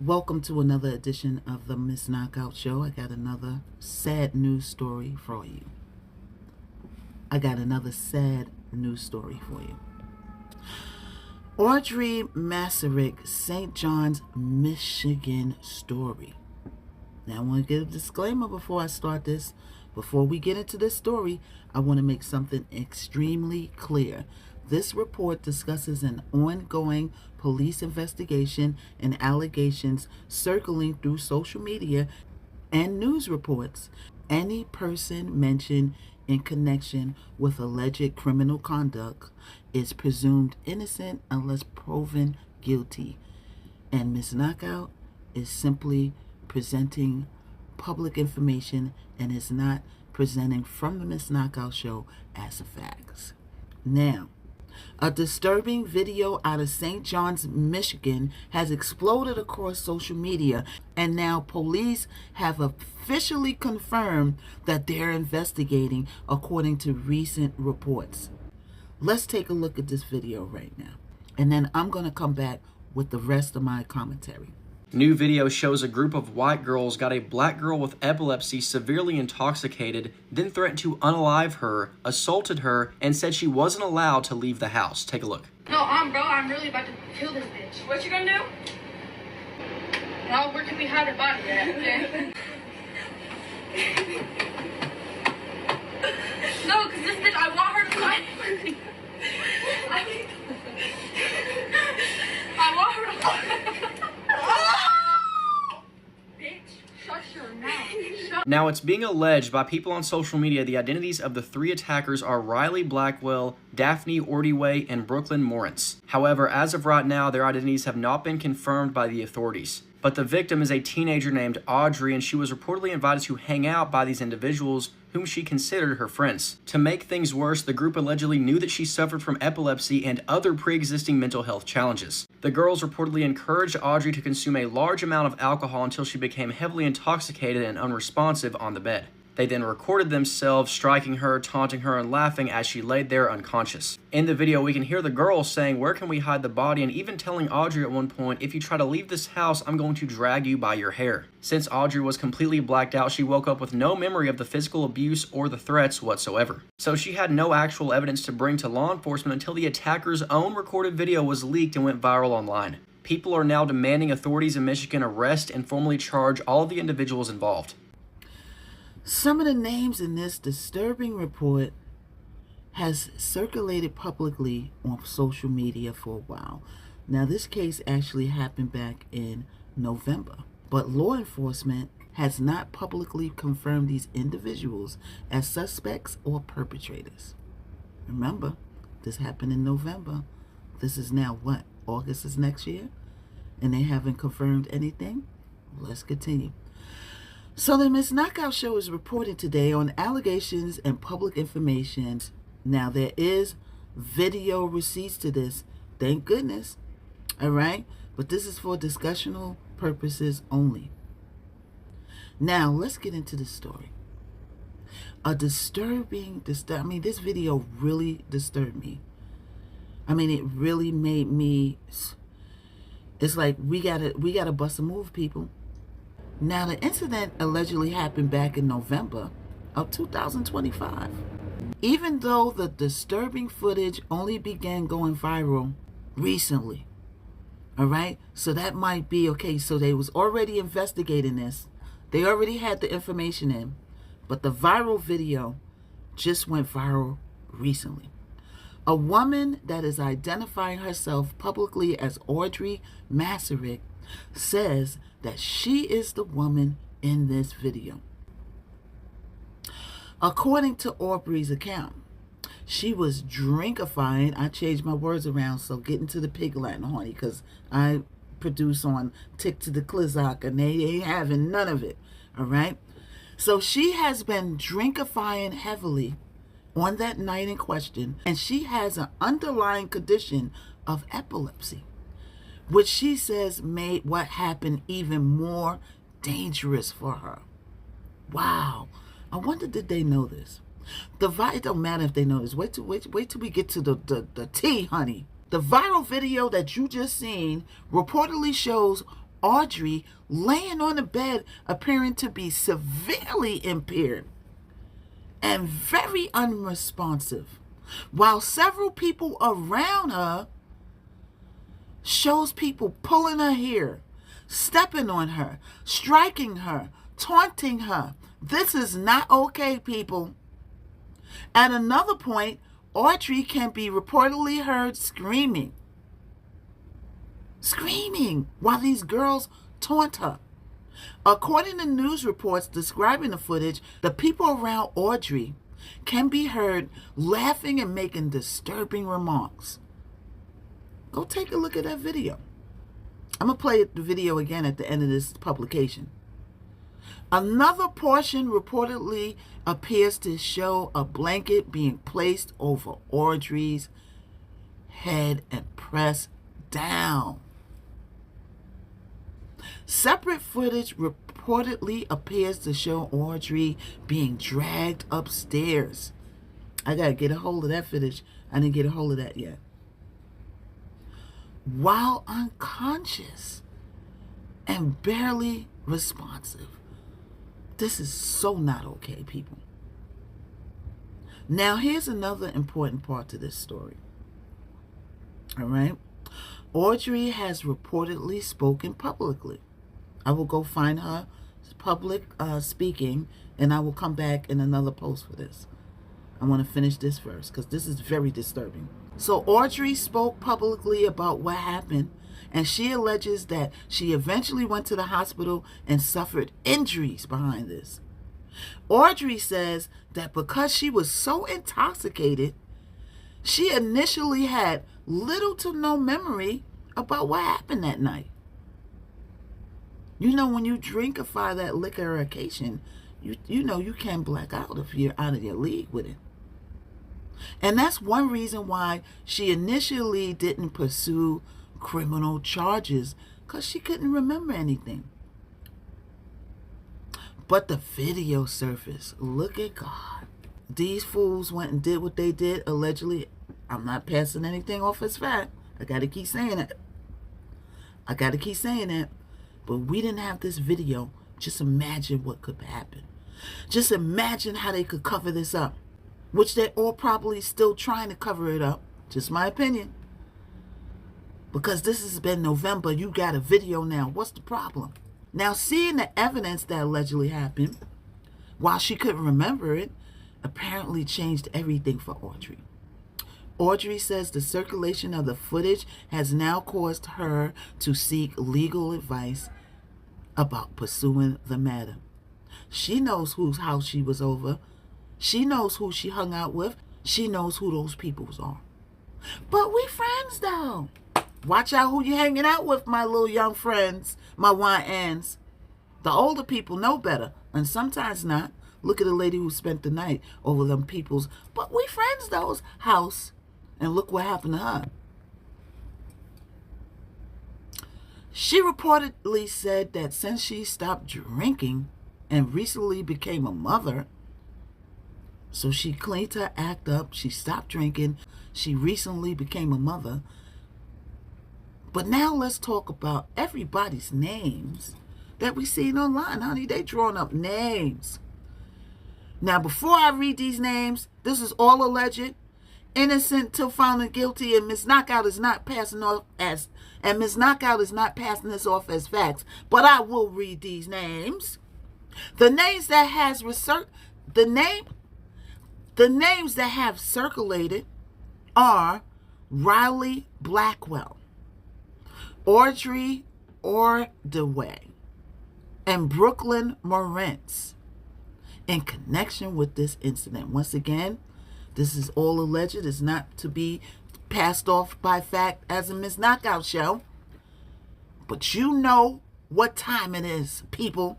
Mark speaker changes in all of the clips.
Speaker 1: Welcome to another edition of the Miss Knockout Show. I got another sad news story for you. Audrey Masarik, St. John's, Michigan story. Now, I want to give a disclaimer before I start this. Before we get into this story, I want to make something extremely clear. This report discusses an ongoing police investigation and allegations circling through social media and news reports. Any person mentioned in connection with alleged criminal conduct is presumed innocent unless proven guilty. And Miss Knockout is simply presenting public information and is not presenting from the Miss Knockout Show as a fact. Now, a disturbing video out of St. John's, Michigan has exploded across social media, and now police have officially confirmed that they're investigating according to recent reports. Let's take a look at this video right now, and then I'm going to come back with the rest of my commentary.
Speaker 2: New video shows a group of white girls got a black girl with epilepsy severely intoxicated, then threatened to unalive her, assaulted her, and said she wasn't allowed to leave the house. Take a look.
Speaker 3: No, bro, I'm really about to kill this bitch. What you gonna do? No, where can we hide her body at? No, because this bitch, I want her to find me. I want her to find me.
Speaker 2: Now, it's being alleged by people on social media the identities of the three attackers are Riley Blackwell, Daphne Ordway, and Brooklyn Morrance. However, as of right now, their identities have not been confirmed by the authorities. But the victim is a teenager named Audrey, and she was reportedly invited to hang out by these individuals whom she considered her friends. To make things worse, the group allegedly knew that she suffered from epilepsy and other pre-existing mental health challenges. The girls reportedly encouraged Audrey to consume a large amount of alcohol until she became heavily intoxicated and unresponsive on the bed. They then recorded themselves striking her, taunting her, and laughing as she laid there unconscious. In the video, we can hear the girls saying, "Where can we hide the body?" and even telling Audrey at one point, "If you try to leave this house, I'm going to drag you by your hair." Since Audrey was completely blacked out, she woke up with no memory of the physical abuse or the threats whatsoever. So she had no actual evidence to bring to law enforcement until the attacker's own recorded video was leaked and went viral online. People are now demanding authorities in Michigan arrest and formally charge all of the individuals involved.
Speaker 1: Some of the names in this disturbing report has circulated publicly on social media for a while. Now, this case actually happened back in November, but law enforcement has not publicly confirmed these individuals as suspects or perpetrators. Remember, this happened in November. This is now what? August is next year? And they haven't confirmed anything? Let's continue. So the Miss Knockout Show is reporting today on allegations and public information. Now, there is video receipts to this. Thank goodness. All right? But this is for discussional purposes only. Now, let's get into the story. This video really disturbed me. I mean, it really made me... It's like, we gotta bust a move, people. Now, the incident allegedly happened back in November of 2025. Even though the disturbing footage only began going viral recently. All right? So that might be okay. So they was already investigating this. They already had the information in. But the viral video just went viral recently. A woman that is identifying herself publicly as Audrey Masarik says that she is the woman in this video. According to Aubrey's account, she was drinkifying. I changed my words around, so get into the pig Latin, honey, because I produce on Tick to the Clizzock, and they ain't having none of it, all right? So she has been drinkifying heavily on that night in question, and she has an underlying condition of epilepsy, which she says made what happened even more dangerous for her. Wow. I wonder, did they know this? It don't matter if they know this. Wait till we get to the tea, honey. The viral video that you just seen reportedly shows Audrey laying on the bed appearing to be severely impaired and very unresponsive, while several people around her shows people pulling her hair, stepping on her, striking her, taunting her. This is not okay, people. At another point, Audrey can be reportedly heard screaming while these girls taunt her. According to news reports describing the footage, the people around Audrey can be heard laughing and making disturbing remarks. Go take a look at that video. I'm going to play the video again at the end of this publication. Another portion reportedly appears to show a blanket being placed over Audrey's head and pressed down. Separate footage reportedly appears to show Audrey being dragged upstairs. I gotta get a hold of that footage. I didn't get a hold of that yet. While unconscious and barely responsive. This is so not okay, people. Now, here's another important part to this story. All right. Audrey has reportedly spoken publicly. I will go find her public speaking, and I will come back in another post for this. I want to finish this first because this is very disturbing. So Audrey spoke publicly about what happened, and she alleges that she eventually went to the hospital and suffered injuries behind this. Audrey says that because she was so intoxicated, she initially had little to no memory about what happened that night. You know, when you drinkify that liquorification, you know you can black out if you're out of your league with it. And that's one reason why she initially didn't pursue criminal charges, because she couldn't remember anything. But the video surfaced. Look at God. These fools went and did what they did, allegedly. I'm not passing anything off as fact. I got to keep saying it. But we didn't have this video. Just imagine what could happen. Just imagine how they could cover this up, which they're all probably still trying to cover it up. Just my opinion. Because this has been November, you got a video now. What's the problem? Now, seeing the evidence that allegedly happened, while she couldn't remember it, apparently changed everything for Audrey. Audrey says the circulation of the footage has now caused her to seek legal advice about pursuing the matter. She knows whose house she was over. She knows who she hung out with. She knows who those peoples are. But we friends, though. Watch out who you're hanging out with, my little young friends, my YNs. The older people know better, and sometimes not. Look at the lady who spent the night over them people's, but we friends, though, house. And look what happened to her. She reportedly said that since she stopped drinking and recently became a mother, so she cleaned her act up, she stopped drinking, she recently became a mother. But now let's talk about everybody's names that we seen online, honey. They drawing up names. Now, before I read these names, this is all alleged. Innocent till found guilty, and Miss Knockout is not passing this off as facts. But I will read these names. The names that have circulated are Riley Blackwell, Audrey Ordway, and Brooklyn Moritz in connection with this incident. Once again, this is all alleged. It's not to be passed off by fact as a Miss Knockout show. But you know what time it is, people.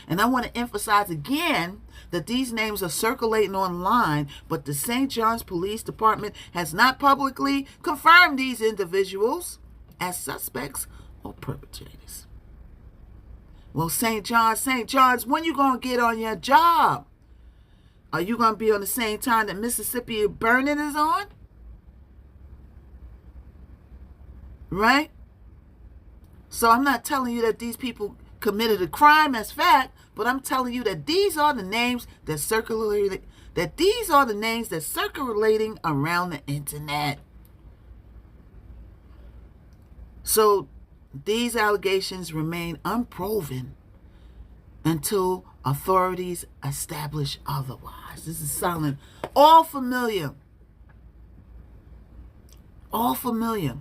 Speaker 1: And I want to emphasize again that these names are circulating online, but the St. John's Police Department has not publicly confirmed these individuals as suspects or perpetrators. Well, St. John's, when you going to get on your job? Are you going to be on the same time that Mississippi Burning is on? Right? So I'm not telling you that these people committed a crime as fact, but I'm telling you that these are the names that circulating around the internet. So these allegations remain unproven until authorities establish otherwise. This is sounding all familiar. All familiar.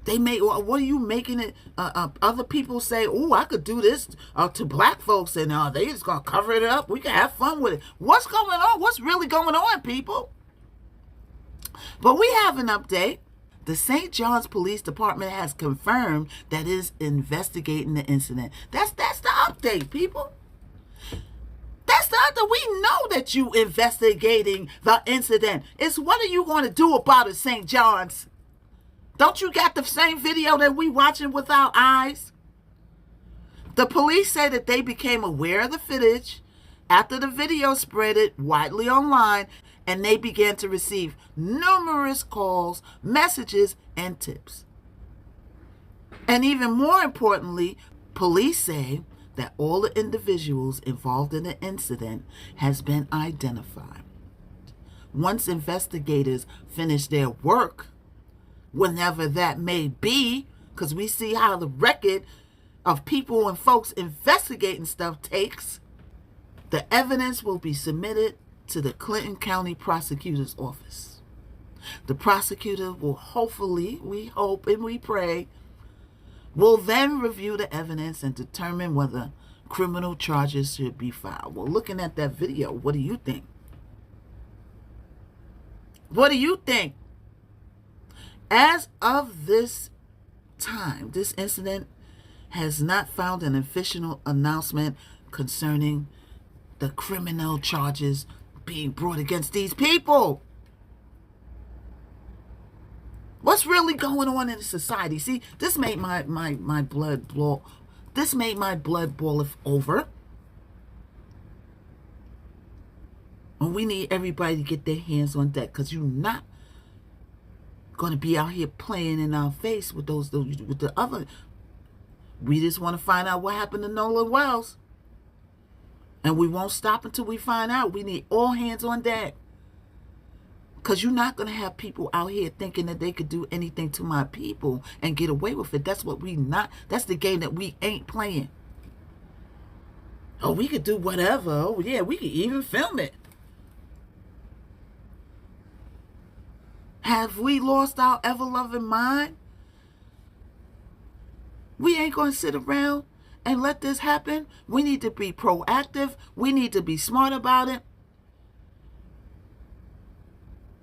Speaker 1: They make, what are you making it? Other people say, "Oh, I could do this to black folks," and they just gonna cover it up. We can have fun with it. What's going on? What's really going on, people? But we have an update. The St. John's Police Department has confirmed that it is investigating the incident. That's the update, people. That's the update. We know that you investigating the incident. It's what are you going to do about it, St. John's? Don't you got the same video that we watching with our eyes? The police say that they became aware of the footage after the video spread it widely online, and they began to receive numerous calls, messages, and tips. And even more importantly, police say that all the individuals involved in the incident has been identified. Once investigators finish their work, whenever that may be, because we see how the record of people and folks investigating stuff takes, the evidence will be submitted to the Clinton County Prosecutor's Office. The prosecutor will hopefully, we hope and we pray, will then review the evidence and determine whether criminal charges should be filed. Well, looking at that video, what do you think? What do you think? As of this time, this incident has not found an official announcement concerning the criminal charges being brought against these people. What's really going on in society? See, this made my blood boil. This made my blood boil over. And we need everybody to get their hands on deck, because you're not going to be out here playing in our face with with the other. We just want to find out what happened to Nolan Wells. And we won't stop until we find out. We need all hands on deck. Because you're not going to have people out here thinking that they could do anything to my people and get away with it. That's what that's the game that we ain't playing. Oh, we could do whatever. Oh, yeah, we could even film it. Have we lost our ever-loving mind? We ain't going to sit around and let this happen. We need to be proactive. We need to be smart about it.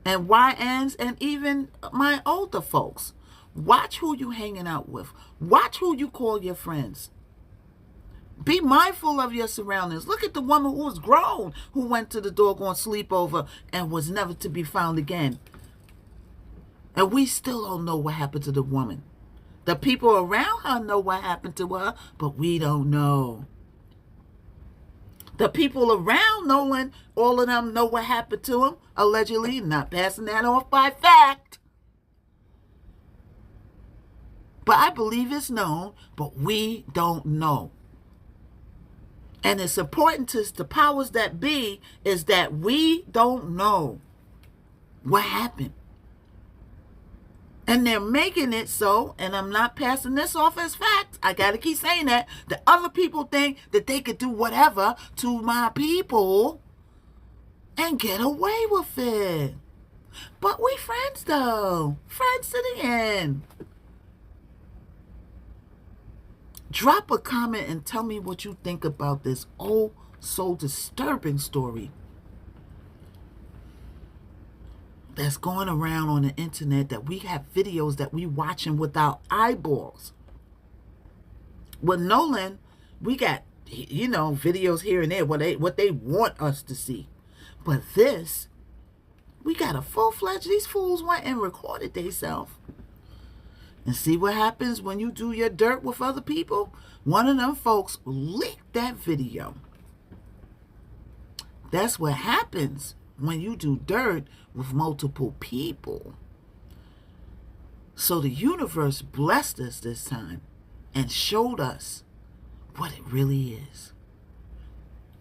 Speaker 1: And YNs and even my older folks, watch who you hanging out with. Watch who you call your friends. Be mindful of your surroundings. Look at the woman who was grown, who went to the doggone sleepover and was never to be found again. And we still don't know what happened to the woman. The people around her know what happened to her, but we don't know. The people around Nolan, all of them know what happened to him, allegedly, not passing that off by fact. But I believe it's known, but we don't know. And it's important to the powers that be is that we don't know what happened. And they're making it so, and I'm not passing this off as fact, I got to keep saying that other people think that they could do whatever to my people and get away with it. But we friends, though. Friends to the end. Drop a comment and tell me what you think about this oh so disturbing story that's going around on the internet, that we have videos that we watching with our eyeballs. With Nolan, we got, videos here and there, what they want us to see. But this, we got a full-fledged, these fools went and recorded themselves. And see what happens when you do your dirt with other people? One of them folks leaked that video. That's what happens when you do dirt with multiple people. So the universe blessed us this time and showed us what it really is.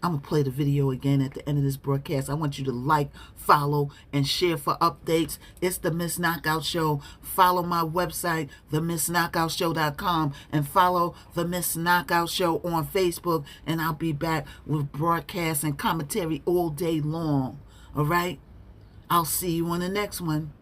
Speaker 1: I'm going to play the video again at the end of this broadcast. I want you to like, follow, and share for updates. It's the Miss Knockout Show. Follow my website, themissknockoutshow.com, and follow the Miss Knockout Show on Facebook, and I'll be back with broadcasts and commentary all day long. All right? I'll see you on the next one.